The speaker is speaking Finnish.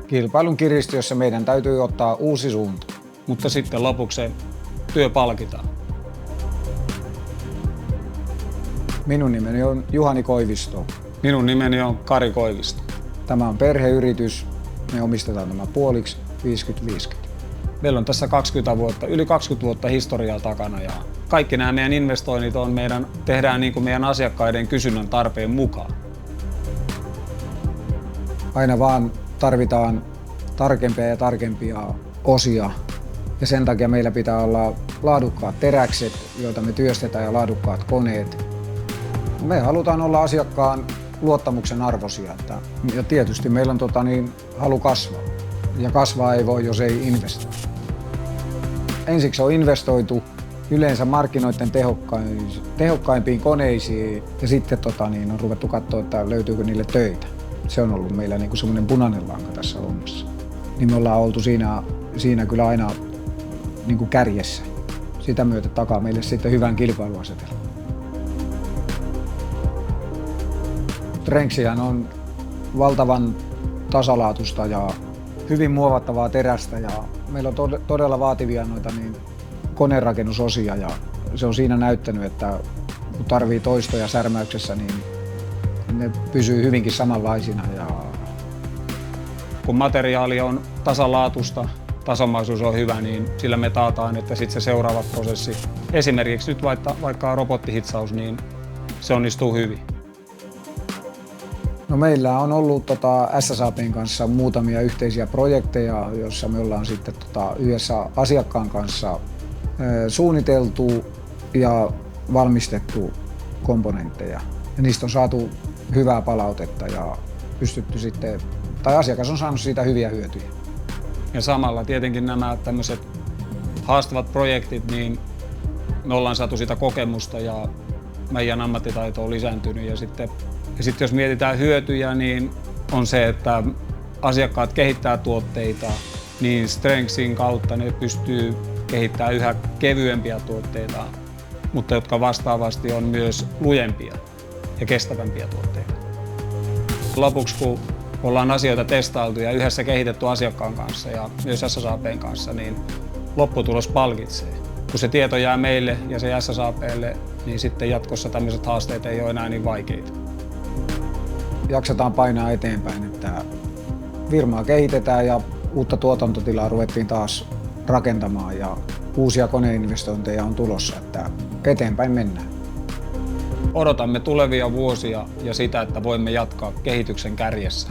Kilpailun kiristyessä meidän täytyy ottaa uusi suunta. Mutta sitten lopuksi se työ palkitaan. Minun nimeni on Juhani Koivisto. Minun nimeni on Kari Koivisto. Tämä on perheyritys. Me omistetaan tämä puoliksi 50-50. Meillä on tässä 20 vuotta, yli 20 vuotta historiaa takana ja kaikki nämä meidän investoinnit tehdään niin kuin meidän asiakkaiden kysynnän tarpeen mukaan. Aina vaan tarvitaan tarkempia ja tarkempia osia ja sen takia meillä pitää olla laadukkaat teräkset, joita me työstetään ja laadukkaat koneet. Me halutaan olla asiakkaan luottamuksen arvoisia ja tietysti meillä on halu kasvaa ja kasvaa ei voi, jos ei investoi. Ensiksi on investoitu yleensä markkinoiden tehokkaimpiin koneisiin ja sitten on ruvettu katsoa, että löytyykö niille töitä. Se on ollut meillä semmoinen punainen lanka tässä hommassa. Niin me ollaan oltu siinä kyllä aina kärjessä. Sitä myötä takaa meille sitten hyvän kilpailuasetelman. Strengthsihän on valtavan tasalaatusta ja hyvin muovattavaa terästä ja meillä on todella vaativia koneenrakennusosia ja se on siinä näyttänyt, että kun tarvii toistoja särmäyksessä, niin ne pysyy hyvinkin samanlaisina. Kun materiaali on tasalaatusta, tasomaisuus on hyvä, niin sillä me taataan, että sitten se seuraava prosessi, esimerkiksi nyt vaikka robottihitsaus, niin se onnistuu hyvin. No meillä on ollut SSAB:n kanssa muutamia yhteisiä projekteja, joissa me ollaan sitten yhdessä asiakkaan kanssa suunniteltu ja valmistettu komponentteja. Ja niistä on saatu hyvää palautetta ja pystytty sitten, tai asiakas on saanut siitä hyviä hyötyjä. Ja samalla tietenkin nämä tämmöiset haastavat projektit, niin me ollaan saatu sitä kokemusta ja meidän ammattitaito on lisääntynyt. Ja sitten jos mietitään hyötyjä, niin on se, että asiakkaat kehittää tuotteita, niin Strengthsin kautta ne pystyy kehittämään yhä kevyempiä tuotteita, mutta jotka vastaavasti on myös lujempia ja kestävämpiä tuotteita. Lopuksi kun ollaan asioita testailtu ja yhdessä kehitetty asiakkaan kanssa ja myös SSAB:n kanssa, niin lopputulos palkitsee. Kun se tieto jää meille ja se SSAB:lle, niin sitten jatkossa tämmöiset haasteet ei ole enää niin vaikeita. Jaksetaan painaa eteenpäin, että firmaa kehitetään ja uutta tuotantotilaa ruvettiin taas rakentamaan ja uusia koneinvestointeja on tulossa, että eteenpäin mennään. Odotamme tulevia vuosia ja sitä, että voimme jatkaa kehityksen kärjessä.